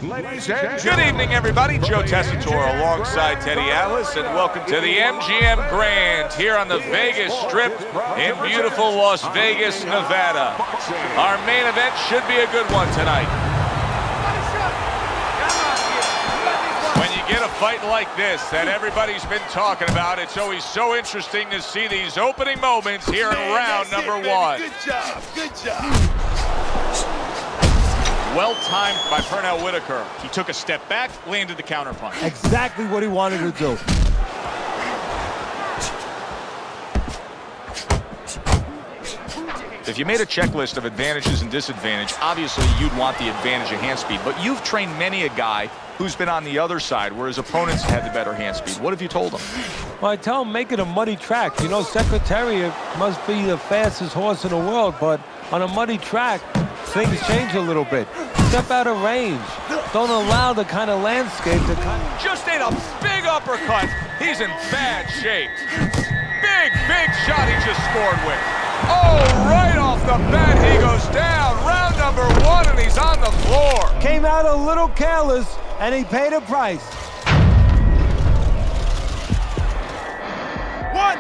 Good evening, everybody. Joe Tessitore alongside Teddy Atlas, and welcome to the MGM Grand here on the Vegas Strip in beautiful Las Vegas, Nevada. Our main event should be a good one tonight. When you get a fight like this that everybody's been talking about, it's always so interesting to see these opening moments here in round number one. Good job, good job. Well timed by Pernell Whitaker. He took a step back, landed the counterpunch. Exactly what he wanted to do. If you made a checklist of advantages and disadvantages, obviously you'd want the advantage of hand speed, but you've trained many a guy who's been on the other side where his opponents had the better hand speed. What have you told him? Well, I tell him make it a muddy track. You know, Secretariat must be the fastest horse in the world, but on a muddy track, things change a little bit. Step out of range. Don't allow the kind of landscape to come. Just ate a big uppercut. He's in bad shape. Big shot he just scored with. Oh, right off the bat, he goes down. Round number one, and he's on the floor. Came out a little careless, and he paid a price. 1,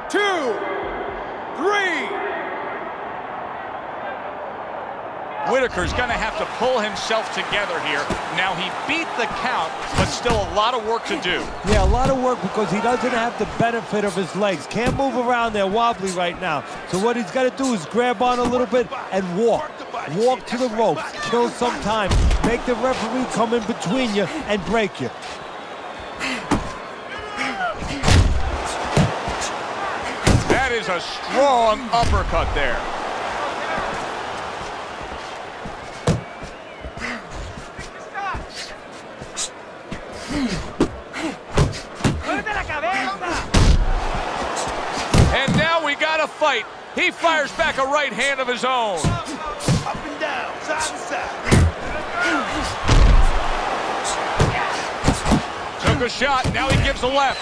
2, 3. Whitaker's going to have to pull himself together here. Now, he beat the count, but still a lot of work to do. Yeah, a lot of work because he doesn't have the benefit of his legs. Can't move around there wobbly right now. So what he's got to do is grab on a little bit and walk. Walk to the ropes, kill some time. Make the referee come in between you and break you. That is a strong uppercut there. And now we got a fight. He fires back a right hand of his own. Up and down, side to side. Took a shot, now he gives a left.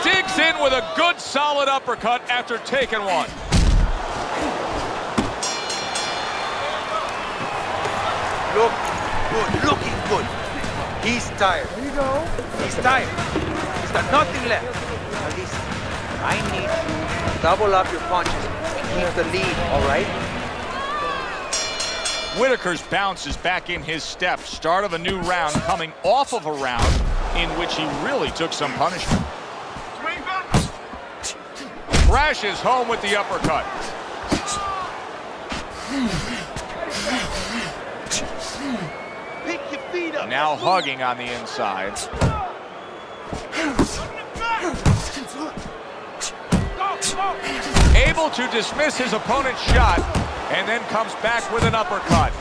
Digs in with a good solid uppercut after taking one. Look good, looking good. He's tired. There you go. He's tired. He's got nothing left. At least I need you to double up your punches and keep the lead, all right? Whitaker's bounce is back in his step. Start of a new round coming off of a round in which he really took some punishment. Crashes home with the uppercut. Pick your feet up. Now hugging on the inside. Able to dismiss his opponent's shot and then comes back with an uppercut.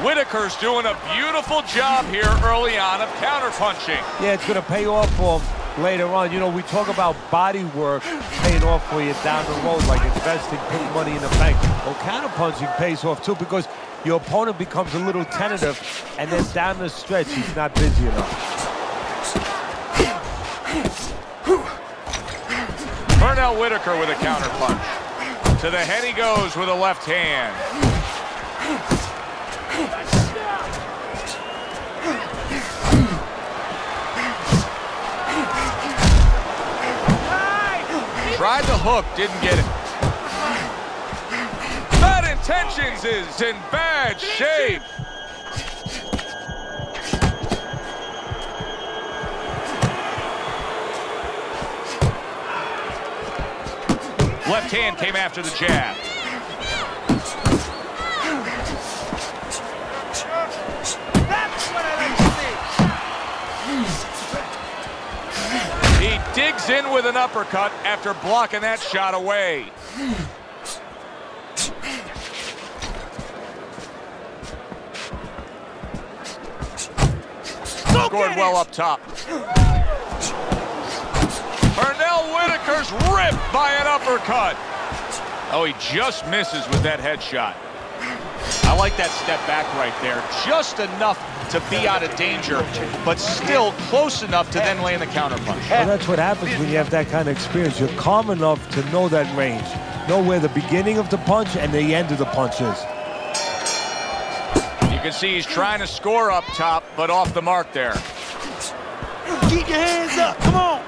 Whitaker's doing a beautiful job here early on of counterpunching. Yeah, it's going to pay off for him later on. You know, we talk about body work paying off for you down the road, like investing, putting money in the bank. Well, counterpunching pays off too because your opponent becomes a little tentative, and then down the stretch, he's not busy enough. Pernell Whitaker with a counterpunch. To the head he goes with a left hand. Tried the hook, didn't get it. Bad Intentions is in bad shape. Left hand came after the jab. That's what I like to see. He digs in with an uppercut after blocking that shot away. Scored well up top. Pernell Whitaker's ripped by an uppercut. Oh, he just misses with that headshot. I like that step back right there. Just enough to be out of danger, but still close enough to then land the counterpunch. Well, that's what happens when you have that kind of experience. You're calm enough to know that range. know where the beginning of the punch and the end of the punch is. You can see he's trying to score up top, but off the mark there. Keep your hands up, come on.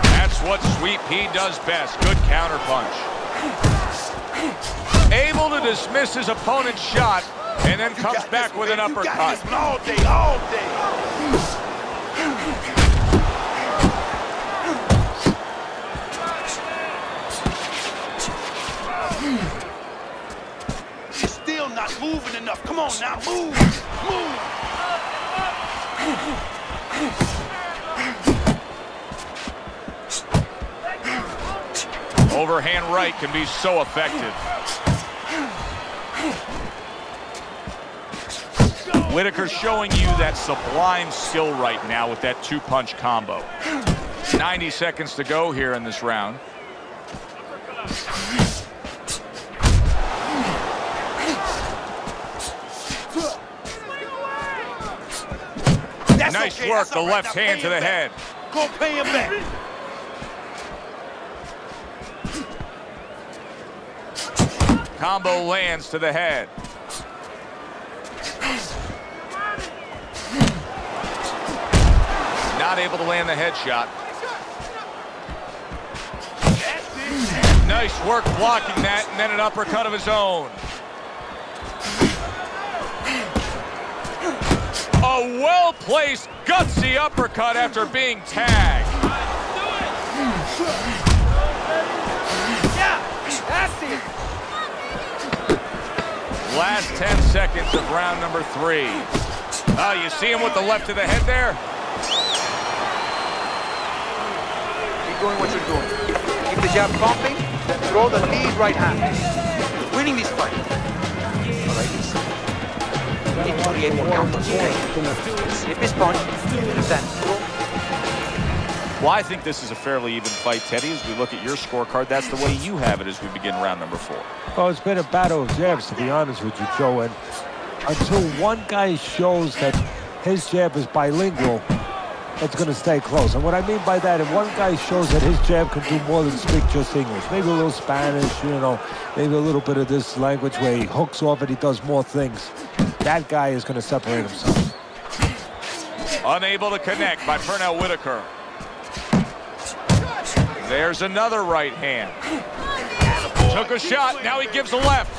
That's what Sweet Pea does best. Good counter punch. Able to dismiss his opponent's shot, and then comes back with an uppercut. All day, all day. You're still not moving enough. Come on now, move, move. Overhand right can be so effective. Whitaker's showing you that sublime skill right now with that two-punch combo. 90 seconds to go here in this round. Nice work, the left hand to the head. Go pay him back. Combo lands to the head. Not able to land the headshot. Nice work blocking that, and then an uppercut of his own. A well-placed, gutsy uppercut after being tagged. Yeah, that's it. Last 10 seconds of round number 3. Oh, you see him with the left to the head there? Keep doing what you're doing. Keep the jab pumping, then throw the lead right hand. You're winning this fight. All right, you need to create more counters. Slip his punch, then throw. Well, I think this is a fairly even fight, Teddy. As we look at your scorecard, that's the way you have it as we begin round number 4. Oh, it's been a battle of jabs, to be honest with you, Joe. And until one guy shows that his jab is bilingual, it's going to stay close. And what I mean by that, if one guy shows that his jab can do more than speak just English, maybe a little Spanish, you know, maybe a little bit of this language where he hooks off and he does more things, that guy is going to separate himself. Unable to connect by Pernell Whitaker. There's another right hand. Took a shot, now he gives a left.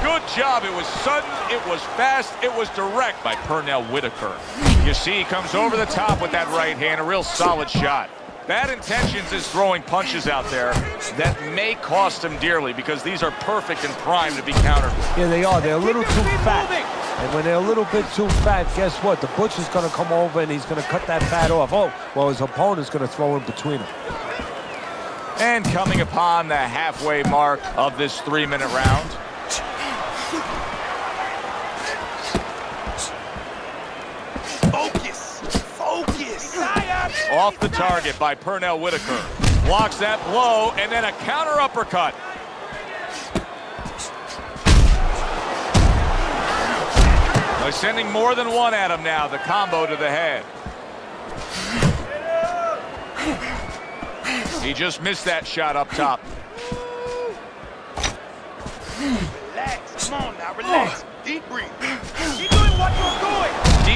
Good job, it was sudden, it was fast, it was direct by Pernell Whitaker. You see he comes over the top with that right hand, a real solid shot. Bad Intentions is throwing punches out there that may cost him dearly because these are perfect and primed to be countered. Yeah, they are. They're a little too fat. And when they're a little bit too fat, guess what? The butcher's going to come over and he's going to cut that fat off. Oh, well, his opponent's going to throw in between them. And coming upon the halfway mark of this 3-minute round. Focus, focus. Off the target by Pernell Whitaker. Blocks that blow, and then a counter uppercut. They're sending more than one at him now, the combo to the head. He just missed that shot up top. Relax, come on now, relax. Deep breathe. Keep doing what you're doing.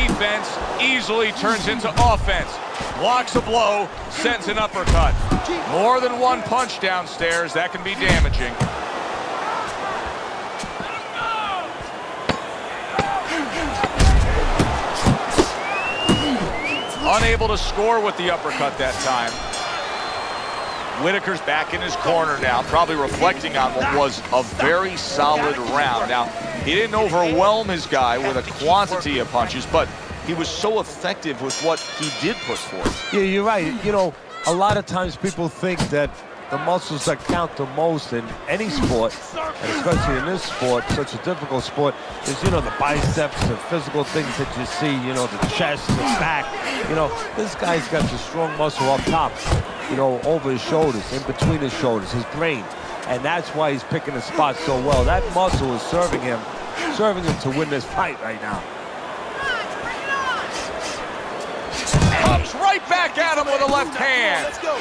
Defense easily turns into offense. Blocks a blow, sends an uppercut. More than one punch downstairs, that can be damaging. Unable to score with the uppercut that time. Whitaker's back in his corner now, probably reflecting on what was a very solid round. Now, he didn't overwhelm his guy with a quantity of punches, but he was so effective with what he did put forth. Yeah, you're right. You know, a lot of times people think that the muscles that count the most in any sport, and especially in this sport, such a difficult sport, is, you know, the biceps, the physical things that you see, you know, the chest, the back. You know, this guy's got the strong muscle up top, you know, over his shoulders, in between his shoulders, his brain. And that's why he's picking the spot so well. That muscle is serving him serving him to win this fight right now. Comes right back at him with a left hand. Let's go.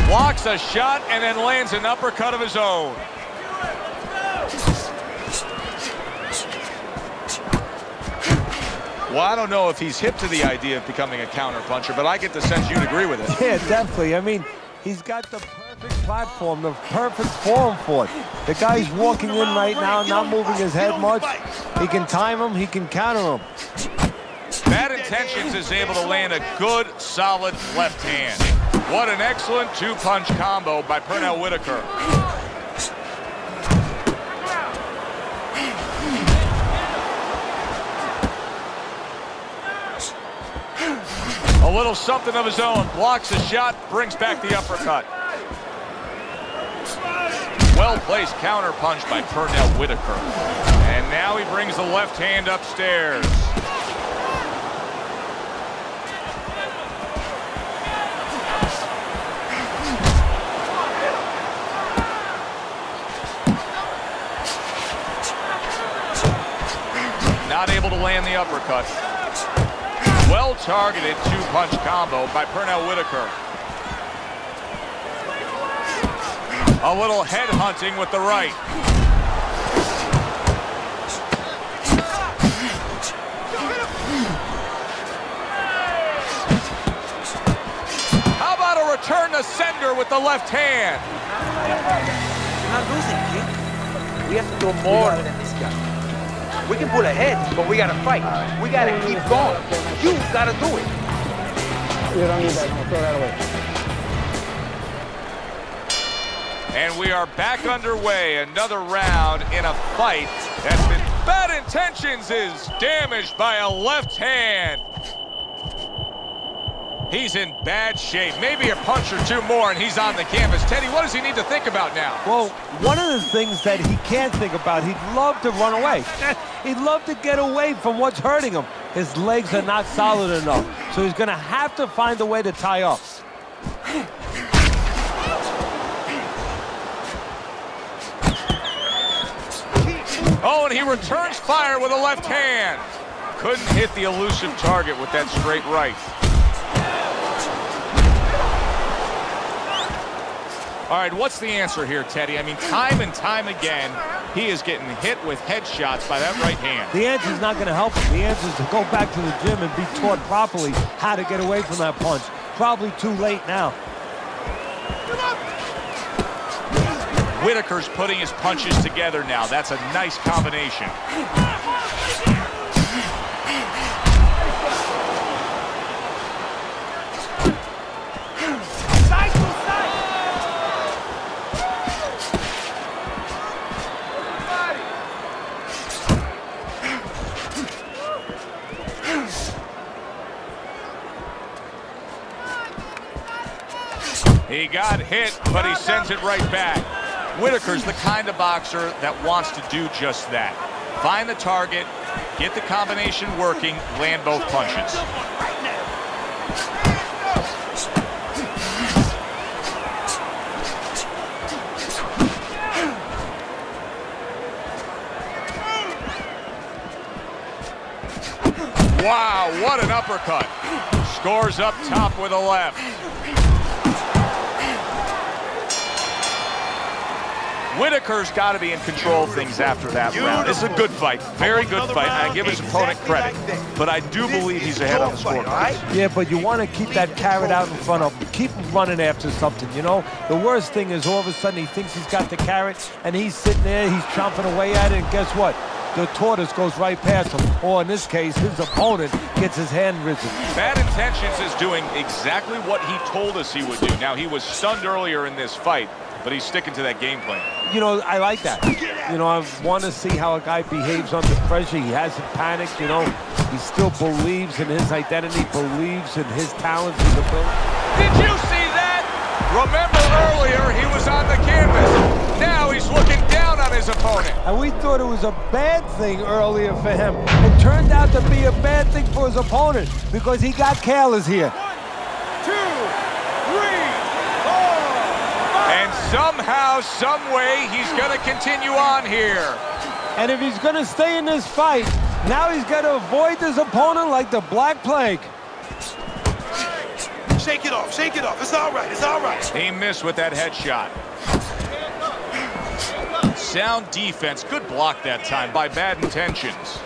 Blocks a shot and then lands an uppercut of his own. Well, I don't know if he's hip to the idea of becoming a counterpuncher, but I get the sense you'd agree with it. Yeah, definitely. I mean, he's got the perfect platform, the perfect form for it. The guy's walking in right now, not moving his head much. He can time him, he can counter him. Bad Intentions is able to land a good, solid left hand. What an excellent two-punch combo by Pernell Whitaker. A little something of his own. Blocks a shot, brings back the uppercut. Well-placed counter punch by Pernell Whitaker. And now he brings the left hand upstairs. Not able to land the uppercut. Well-targeted two-punch combo by Pernell Whitaker. A little head hunting with the right. How about a return to sender with the left hand? You're not losing, kid. We have to do more than this guy. We can pull ahead, but we gotta fight. We gotta keep going. You gotta do it. You don't need that. No, throw that away. And we are back underway. Another round in a fight that's been Bad Intentions is damaged by a left hand. He's in bad shape. Maybe a punch or two more and he's on the canvas. Teddy, what does he need to think about now? Well, one of the things that he can't think about, he'd love to run away. He'd love to get away from what's hurting him. His legs are not solid enough, so he's gonna have to find a way to tie up. Oh, and he returns fire with a left hand. Couldn't hit the elusive target with that straight right. All right, what's the answer here, Teddy? I mean, time and time again, he is getting hit with headshots by that right hand. The answer is not going to help him. The answer is to go back to the gym and be taught properly how to get away from that punch. Probably too late now. Whitaker's putting his punches together now. That's a nice combination. He got hit, but he sends it right back. Whitaker's the kind of boxer that wants to do just that. Find the target, get the combination working, land both punches. Wow, what an uppercut. Scores up top with a left. Whitaker's got to be in control of things after that round. It's a good fight, very good fight. I give his opponent credit, but I do believe he's ahead on the scorecard. Yeah, but you want to keep that carrot out in front of him. Keep him running after something, you know? The worst thing is all of a sudden he thinks he's got the carrot, and he's sitting there, he's chomping away at it, and guess what? The tortoise goes right past him. Or in this case, his opponent gets his hand risen. Bad Intentions is doing exactly what he told us he would do. Now, he was stunned earlier in this fight, but he's sticking to that game plan. You know, I like that. You know, I want to see how a guy behaves under pressure. He hasn't panicked, you know. He still believes in his identity, believes in his talents, his ability. Did you see that? Remember earlier, he was on the canvas. Now he's looking down on his opponent. And we thought it was a bad thing earlier for him. It turned out to be a bad thing for his opponent because he got careless here. 1, 2, 3, 4, 5. And somehow, some way, he's going to continue on here. And if he's going to stay in this fight, now he's got to avoid his opponent like the Black Plague. Shake it off, shake it off. It's all right, it's all right. He missed with that headshot. Sound defense. Good block that time by Bad Intentions.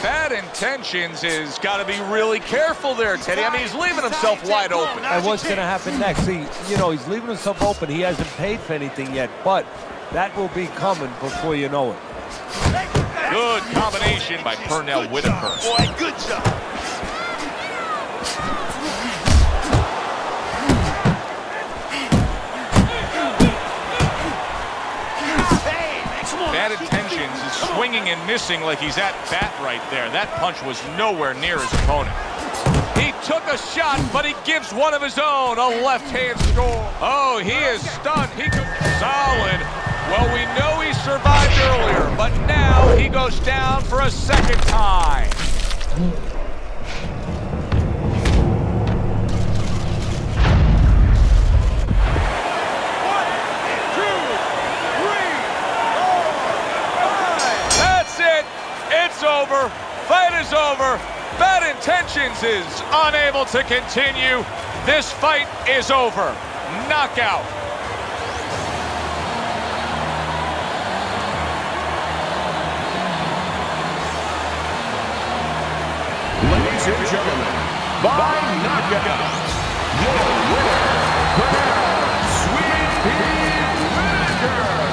Bad Intentions has got to be really careful there, Teddy. I mean, he's leaving himself wide open. And what's going to happen next? See, you know, he's leaving himself open. He hasn't paid for anything yet, but that will be coming before you know it. Good combination by Pernell Whitaker. Boy, good job. Bad Intentions is swinging and missing like he's at bat right there. That punch was nowhere near his opponent. He took a shot, but he gives one of his own, a left-hand score. Oh, he is stunned. He solid. Well, we know he survived earlier, but now he goes down for a second time. Over. Fight is over. Bad Intentions is unable to continue. This fight is over. Knockout. Ladies and gentlemen, by knockout, your winner, Pernell Whitaker.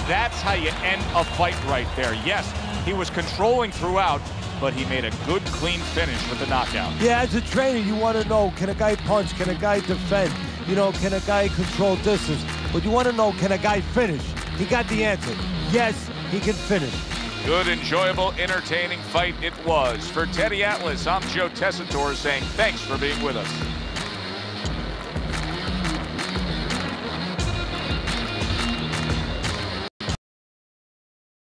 That's how you end a fight right there. Yes, he was controlling throughout, but he made a good, clean finish with the knockout. Yeah, as a trainer, you want to know, can a guy punch? Can a guy defend? You know, can a guy control distance? But you want to know, can a guy finish? He got the answer. Yes, he can finish. Good, enjoyable, entertaining fight it was. For Teddy Atlas, I'm Joe Tessitore saying thanks for being with us.